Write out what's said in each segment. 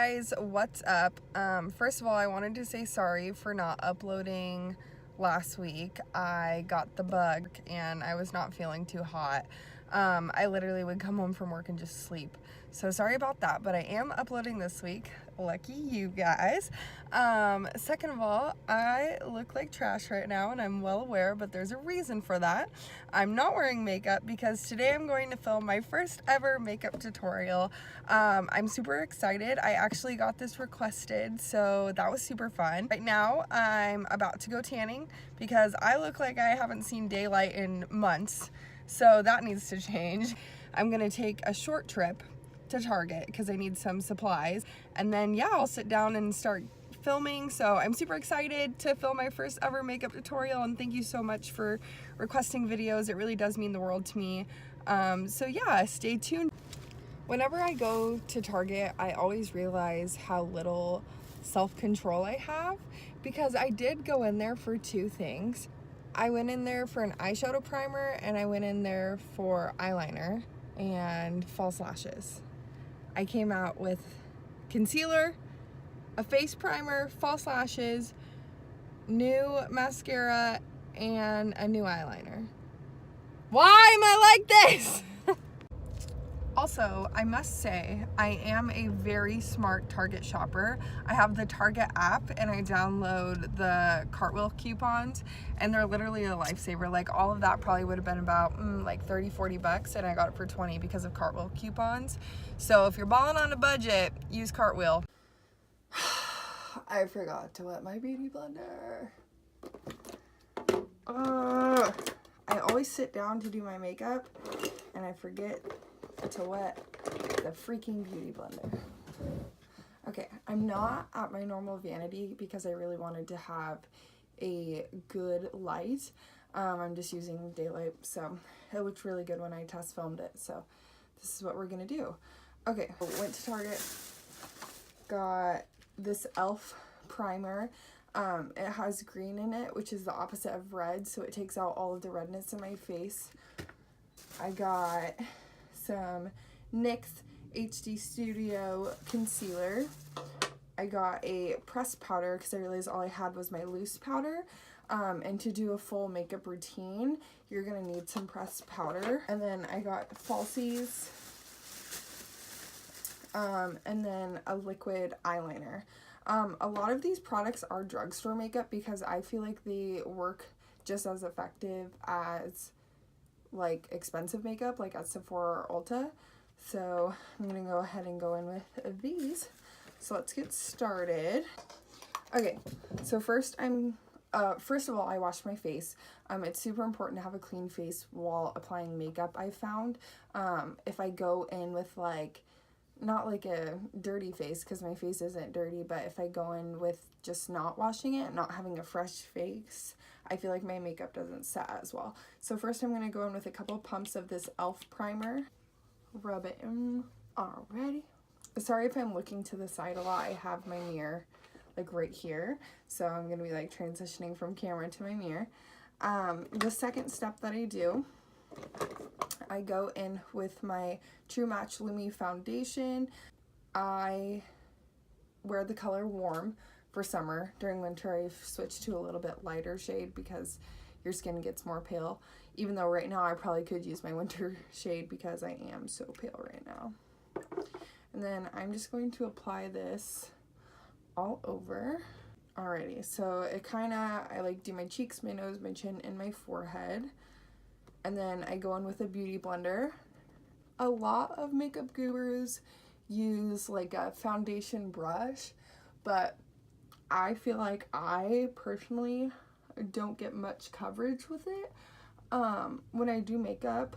guys, what's up? First of all, I wanted to say sorry for not uploading last week. I got the bug and I was not feeling too hot. I literally would come home from work and just sleep. So sorry about that, but I am uploading this week. Lucky you guys. Second of all, I look like trash right now and I'm well aware, but there's a reason for that. I'm not wearing makeup because today I'm going to film my first ever makeup tutorial. I'm super excited. I actually got this requested, so that was super fun. Right now, I'm about to go tanning because I look like I haven't seen daylight in months, so that needs to change. I'm gonna take a short trip to Target because I need some supplies, and then yeah, I'll sit down and start filming. So I'm super excited to film my first ever makeup tutorial, and thank you so much for requesting videos. It really does mean the world to me. So yeah, stay tuned. Whenever I go to Target, I always realize how little self-control I have, because I did go in there for two things. I went in there for an eyeshadow primer, and I went in there for eyeliner and false lashes. I came out with concealer, a face primer, false lashes, new mascara, and a new eyeliner. Why am I like this? Also, I must say, I am a very smart Target shopper. I have the Target app and I download the Cartwheel coupons, and they're literally a lifesaver. Like, all of that probably would have been about like 30-40 bucks, and I got it for 20 because of Cartwheel coupons. So if you're balling on a budget, use Cartwheel. I forgot to wet my beauty blender. I always sit down to do my makeup and I forget to wet the freaking beauty blender. Okay, I'm not at my normal vanity because I really wanted to have a good light. I'm just using daylight, so it looked really good when I test filmed it, so this is what we're gonna do. Okay, went to Target, got this e.l.f. primer. It has green in it, which is the opposite of red, so it takes out all of the redness in my face. I got some NYX HD Studio concealer. I got a pressed powder because I realized all I had was my loose powder. And to do a full makeup routine, you're gonna need some pressed powder. And then I got falsies, and then a liquid eyeliner. A lot of these products are drugstore makeup because I feel like they work just as effective as like expensive makeup, like at Sephora or Ulta. So I'm gonna go ahead and go in with these. So let's get started. Okay, so first of all, I washed my face. It's super important to have a clean face while applying makeup, I found. If I go in with like, not like a dirty face, because my face isn't dirty, but if I go in with just not washing it, not having a fresh face, I feel like my makeup doesn't set as well. So first I'm going to go in with a couple pumps of this e.l.f. primer. Rub it in already. Sorry if I'm looking to the side a lot. I have my mirror like right here, so I'm going to be like transitioning from camera to my mirror. The second step that I do, I go in with my True Match Lumi foundation. I wear the color Warm for summer. During winter, I switch to a little bit lighter shade because your skin gets more pale. Even though right now I probably could use my winter shade because I am so pale right now. And then I'm just going to apply this all over. Alrighty, so it I like do my cheeks, my nose, my chin, and my forehead. And then I go in with a beauty blender. A lot of makeup gurus use like a foundation brush, but I feel like I personally don't get much coverage with it. When I do makeup,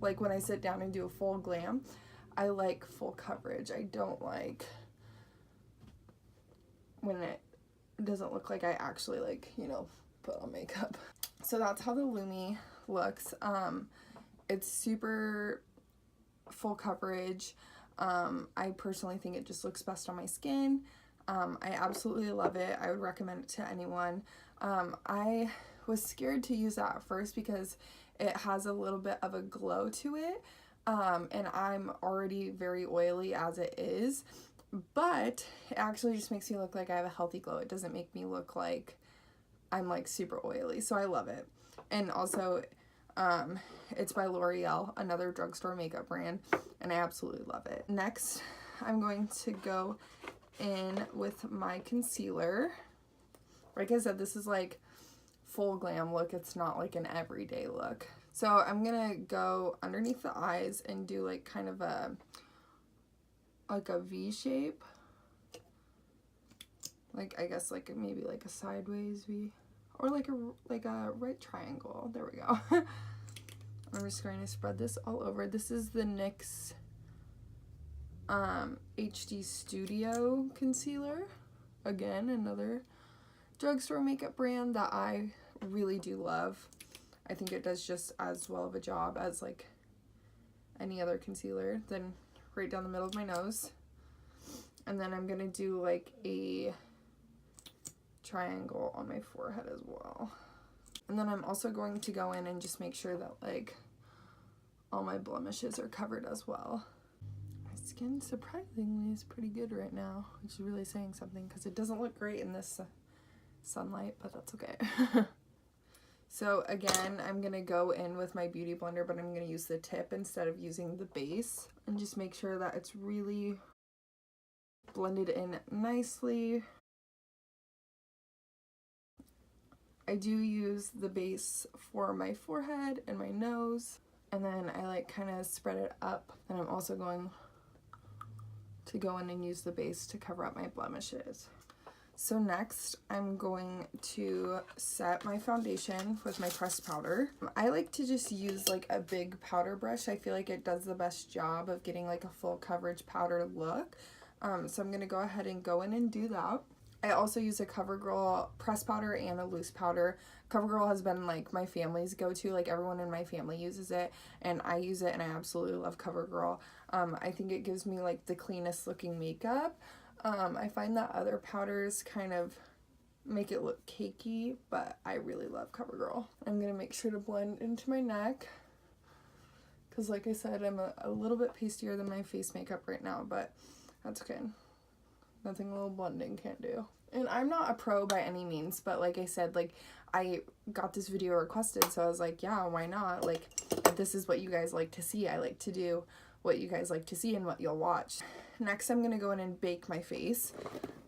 like when I sit down and do a full glam, I like full coverage. I don't like when it doesn't look like I actually like, you know, put on makeup. So that's how the Lumi looks. It's super full coverage. I personally think it just looks best on my skin. I absolutely love it. I would recommend it to anyone. I was scared to use that at first because it has a little bit of a glow to it, and I'm already very oily as it is. but it actually just makes me look like I have a healthy glow. It doesn't make me look like I'm like super oily, so I love it. And also it's by L'Oreal, another drugstore makeup brand, and I absolutely love it. Next, I'm going to go in with my concealer. Like I said, this is like full glam look. It's not like an everyday look. So I'm gonna go underneath the eyes and do like kind of a V shape. Like, I guess like maybe like a sideways V, or like a right triangle. There we go. I'm just going to spread this all over. This is the NYX HD Studio concealer. Again, another drugstore makeup brand that I really do love. I think it does just as well of a job as like any other concealer. Then right down the middle of my nose. And then I'm gonna do like a triangle on my forehead as well. And then I'm also going to go in and just make sure that like all my blemishes are covered as well. My skin surprisingly is pretty good right now, which is really saying something because it doesn't look great in this sunlight, but that's okay. So again, I'm gonna go in with my beauty blender, but I'm gonna use the tip instead of using the base, and just make sure that it's really blended in nicely. I do use the base for my forehead and my nose, and then I like kind of spread it up. And I'm also going to go in and use the base to cover up my blemishes. So next, I'm going to set my foundation with my pressed powder. I like to just use like a big powder brush. I feel like it does the best job of getting like a full coverage powder look. So I'm gonna go ahead and go in and do that. I also use a CoverGirl pressed powder and a loose powder. CoverGirl has been like my family's go-to, like everyone in my family uses it, and I use it, and I absolutely love CoverGirl. I think it gives me like the cleanest looking makeup. I find that other powders kind of make it look cakey, but I really love CoverGirl. I'm gonna make sure to blend into my neck, because like I said, I'm a little bit pastier than my face makeup right now, but that's okay. Nothing a little blending can't do. And I'm not a pro by any means, but like I said, like I got this video requested, so I was like, yeah, why not? Like, if this is what you guys like to see, I like to do what you guys like to see and what you'll watch. Next, I'm gonna go in and bake my face.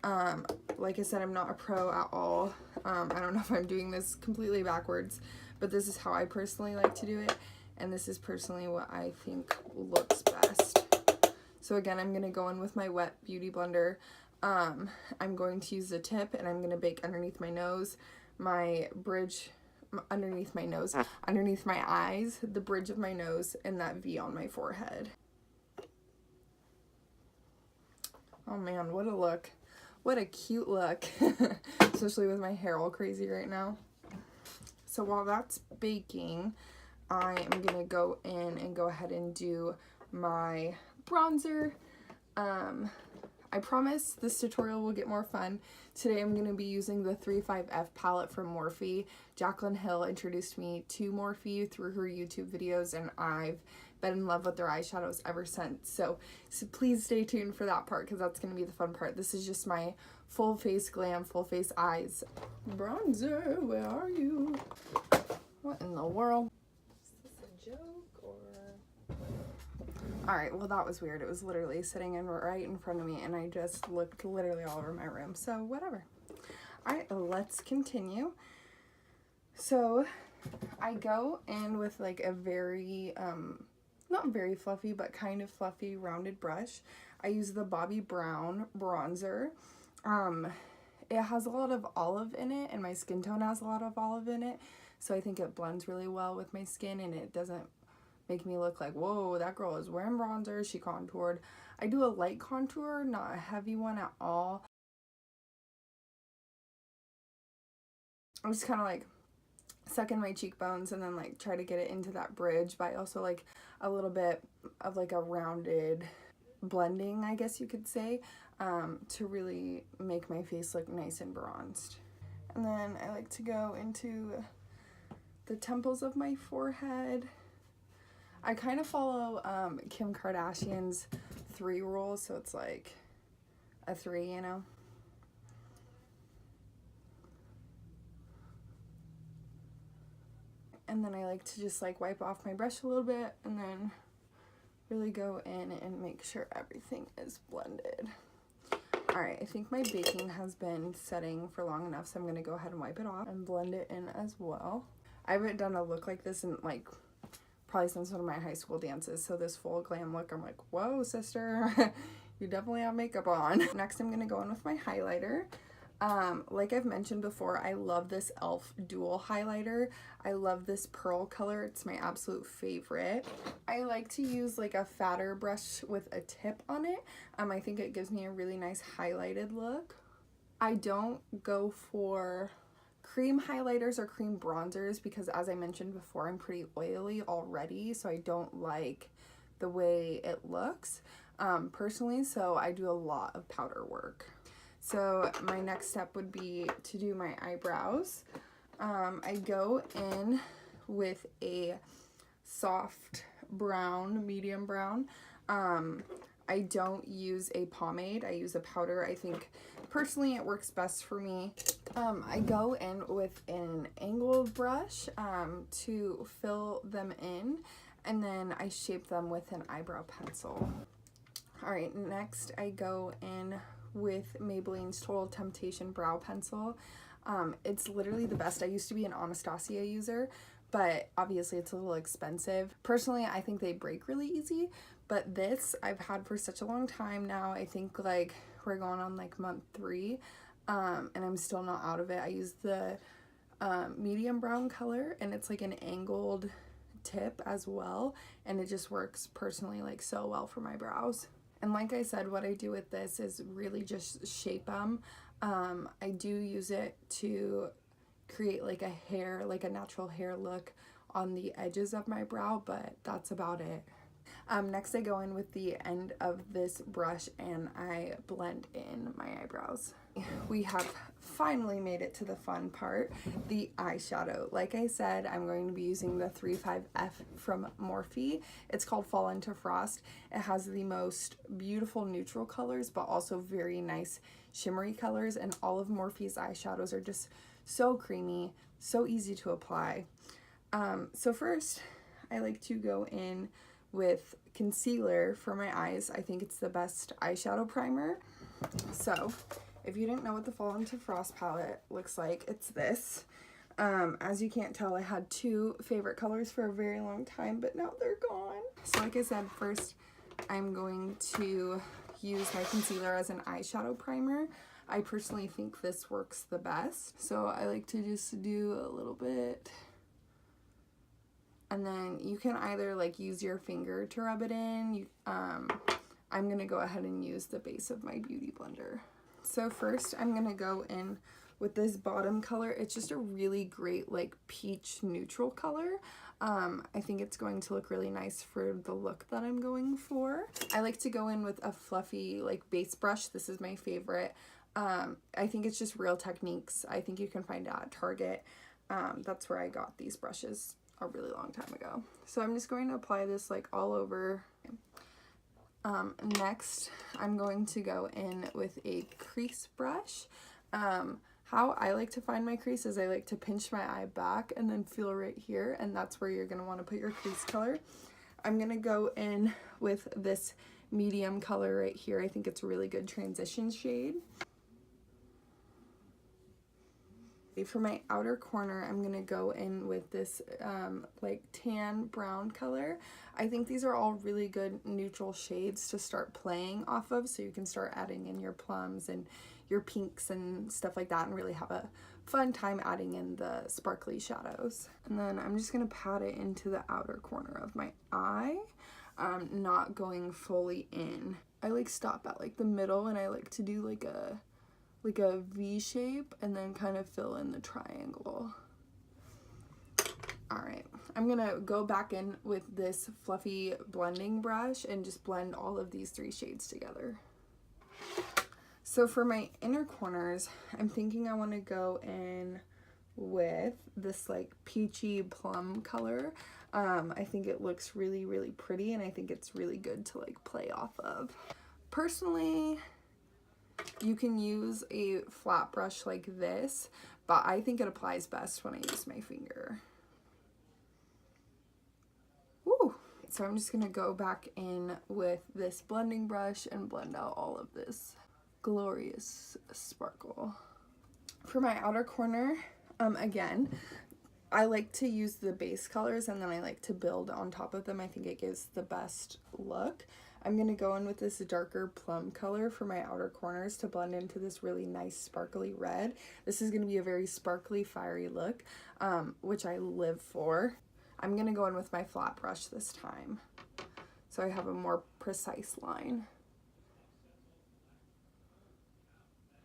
Like I said, I'm not a pro at all. I don't know if I'm doing this completely backwards, but this is how I personally like to do it, and this is personally what I think looks best. So again, I'm gonna go in with my wet beauty blender. I'm going to use the tip, and I'm gonna bake underneath my nose, my bridge underneath my nose, underneath my eyes, the bridge of my nose, and that V on my forehead. Oh man, what a look. What a cute look. Especially with my hair all crazy right now. So while that's baking, I am gonna go in and go ahead and do my bronzer. I promise this tutorial will get more fun. Today I'm going to be using the 35F palette from Morphe. Jaclyn Hill introduced me to Morphe through her YouTube videos, and I've been in love with their eyeshadows ever since. So please stay tuned for that part, because that's going to be the fun part. This is just my full face glam, full face eyes. Bronzer, where are you? What in the world? Is this a joke or... Alright, well that was weird. It was literally sitting right in front of me, and I just looked literally all over my room, so whatever. Alright, let's continue. So I go in with like a very, not very fluffy, but kind of fluffy rounded brush. I use the Bobbi Brown bronzer. It has a lot of olive in it, and my skin tone has a lot of olive in it, so I think it blends really well with my skin, and it doesn't make me look like, whoa, that girl is wearing bronzer, she contoured. I do a light contour, not a heavy one at all. I'm just kind of like suck in my cheekbones and then like try to get it into that bridge, but I also like a little bit of like a rounded blending, I guess you could say, to really make my face look nice and bronzed. And then I like to go into the temples of my forehead. I kind of follow Kim Kardashian's 3 rule, so it's like a 3, you know. And then I like to just like wipe off my brush a little bit and then really go in and make sure everything is blended. Alright, I think my baking has been setting for long enough, so I'm going to go ahead and wipe it off and blend it in as well. I haven't done a look like this in like probably since one of my high school dances, so this full glam look, I'm like, whoa, sister, you definitely have makeup on. Next, I'm going to go in with my highlighter. Like I've mentioned before, I love this e.l.f. dual highlighter. I love this pearl color. It's my absolute favorite. I like to use like a fatter brush with a tip on it. I think it gives me a really nice highlighted look. I don't go for cream highlighters or cream bronzers because, as I mentioned before, I'm pretty oily already, so I don't like the way it looks personally, so I do a lot of powder work. So my next step would be to do my eyebrows. I go in with a soft brown, medium brown. I don't use a pomade, I use a powder. I think personally it works best for me. I go in with an angled brush to fill them in, and then I shape them with an eyebrow pencil. Alright, next I go in with Maybelline's Total Temptation Brow Pencil. It's literally the best. I used to be an Anastasia user, but obviously it's a little expensive. Personally, I think they break really easy, but this I've had for such a long time now. I think like we're going on like month 3, and I'm still not out of it. I use the medium brown color, and it's like an angled tip as well, and it just works personally like so well for my brows. And like I said, what I do with this is really just shape them. I do use it to create like a hair, like a natural hair look on the edges of my brow, but that's about it. Next I go in with the end of this brush and I blend in my eyebrows. We have finally made it to the fun part, the eyeshadow. Like I said, I'm going to be using the 35F from Morphe. It's called Fall Into Frost. It has the most beautiful neutral colors, but also very nice shimmery colors, and all of Morphe's eyeshadows are just so creamy, so easy to apply. So first, I like to go in with concealer for my eyes. I think it's the best eyeshadow primer. So if you didn't know what the Fall Into Frost palette looks like, it's this. As you can't tell, I had 2 favorite colors for a very long time, but now they're gone. So like I said, first I'm going to use my concealer as an eyeshadow primer. I personally think this works the best. So I like to just do a little bit. And then you can either like use your finger to rub it in. I'm going to go ahead and use the base of my beauty blender. So first I'm going to go in with this bottom color. It's just a really great like peach neutral color. I think it's going to look really nice for the look that I'm going for. I like to go in with a fluffy like base brush. This is my favorite. I think it's just Real Techniques. I think you can find it at Target. That's where I got these brushes a really long time ago. So I'm just going to apply this like all over. Next, I'm going to go in with a crease brush. How I like to find my crease is I like to pinch my eye back and then feel right here, and that's where you're going to want to put your crease color. I'm going to go in with this medium color right here. I think it's a really good transition shade. For my outer corner, I'm going to go in with this like tan brown color. I think these are all really good neutral shades to start playing off of, so you can start adding in your plums and your pinks and stuff like that and really have a fun time adding in the sparkly shadows. And then I'm just going to pat it into the outer corner of my eye, not going fully in. I like stop at like the middle, and I like to do like a V shape and then kind of fill in the triangle. Alright, I'm gonna go back in with this fluffy blending brush and just blend all of these 3 shades together. So for my inner corners, I'm thinking I want to go in with this like peachy plum color. I think it looks really, really pretty, and I think it's really good to like play off of. Personally, You can use a flat brush like this, but I think it applies best when I use my finger. Woo! So I'm just gonna go back in with this blending brush and blend out all of this glorious sparkle. For my outer corner, again, I like to use the base colors and then I like to build on top of them. I think it gives the best look. I'm going to go in with this darker plum color for my outer corners to blend into this really nice sparkly red. This is going to be a very sparkly, fiery look, which I live for. I'm going to go in with my flat brush this time, so I have a more precise line.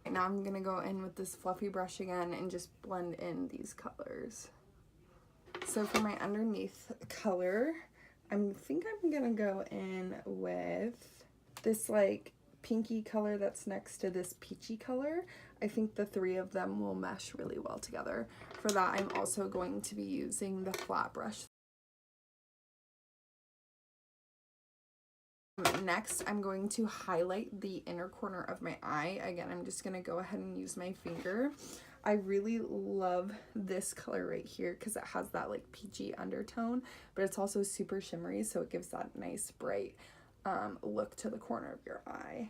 Now I'm going to go in with this fluffy brush again and just blend in these colors. So for my underneath color, I think I'm gonna go in with this like pinky color that's next to this peachy color. I think the three of them will mesh really well together. For that, I'm also going to be using the flat brush. Next, I'm going to highlight the inner corner of my eye. Again, I'm just gonna go ahead and use my finger. I really love this color right here because it has that like peachy undertone, but it's also super shimmery, so it gives that nice bright look to the corner of your eye.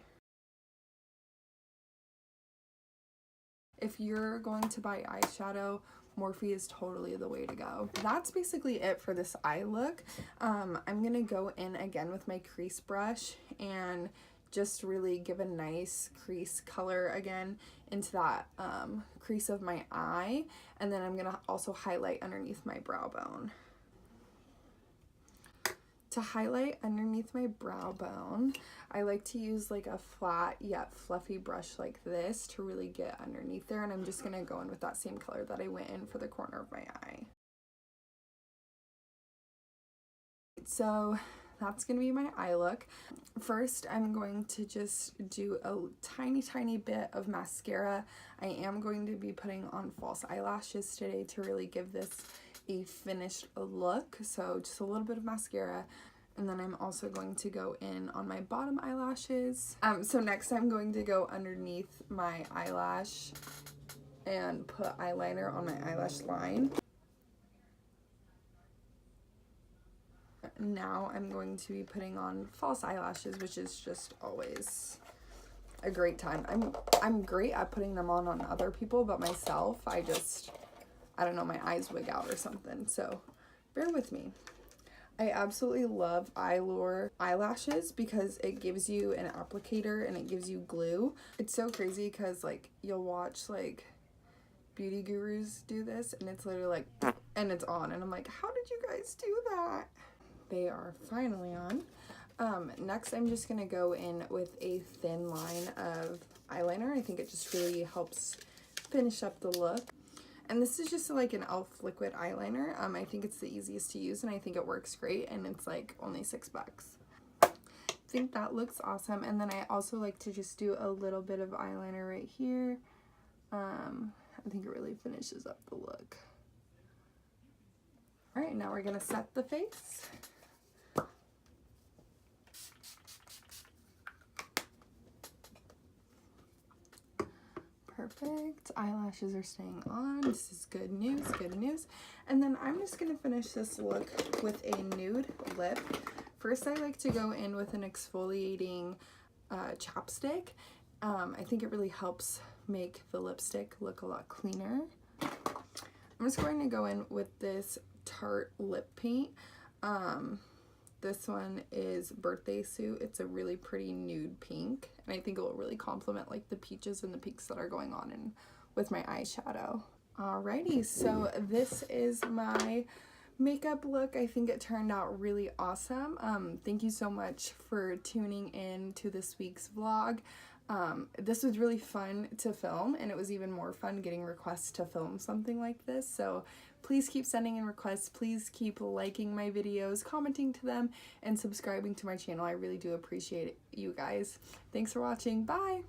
If you're going to buy eyeshadow, Morphe is totally the way to go. That's basically it for this eye look. I'm gonna go in again with my crease brush and just really give a nice crease color again into that crease of my eye, and then I'm gonna also highlight underneath my brow bone. To highlight underneath my brow bone, I like to use like a flat yet fluffy brush like this to really get underneath there, and I'm just gonna go in with that same color that I went in for the corner of my eye. So that's gonna be my eye look. First, I'm going to just do a tiny bit of mascara. I am going to be putting on false eyelashes today to really give this a finished look. So just a little bit of mascara. And then I'm also going to go in on my bottom eyelashes. So next I'm going to go underneath my eyelash and put eyeliner on my eyelash line. Now I'm going to be putting on false eyelashes, which is just always a great time. I'm great at putting them on other people, but myself, I don't know, my eyes wig out or something, so bear with me. I absolutely love Eyelure eyelashes because it gives you an applicator and it gives you glue. It's so crazy because like you'll watch like beauty gurus do this and it's literally like, and it's on, and I'm like, how did you guys do that? They are finally on. Next I'm just gonna go in with a thin line of eyeliner. I think it just really helps finish up the look. And this is just like an e.l.f. liquid eyeliner. I think it's the easiest to use and I think it works great, and it's like only $6. I think that looks awesome. And then I also like to just do a little bit of eyeliner right here. I think it really finishes up the look. All right, now we're gonna set the face. Perfect. Eyelashes are staying on. This is good news, good news. And then I'm just going to finish this look with a nude lip. First, I like to go in with an exfoliating chapstick. I think it really helps make the lipstick look a lot cleaner. I'm just going to go in with this Tarte lip paint. This one is Birthday Suit. It's a really pretty nude pink, and I think it will really complement like the peaches and the pinks that are going on in with my eyeshadow. Alrighty, so this is my makeup look. I think it turned out really awesome. Thank you so much for tuning in to this week's vlog. This was really fun to film, and it was even more fun getting requests to film something like this. So please keep sending in requests. Please keep liking my videos, commenting to them, and subscribing to my channel. I really do appreciate it, you guys. Thanks for watching. Bye!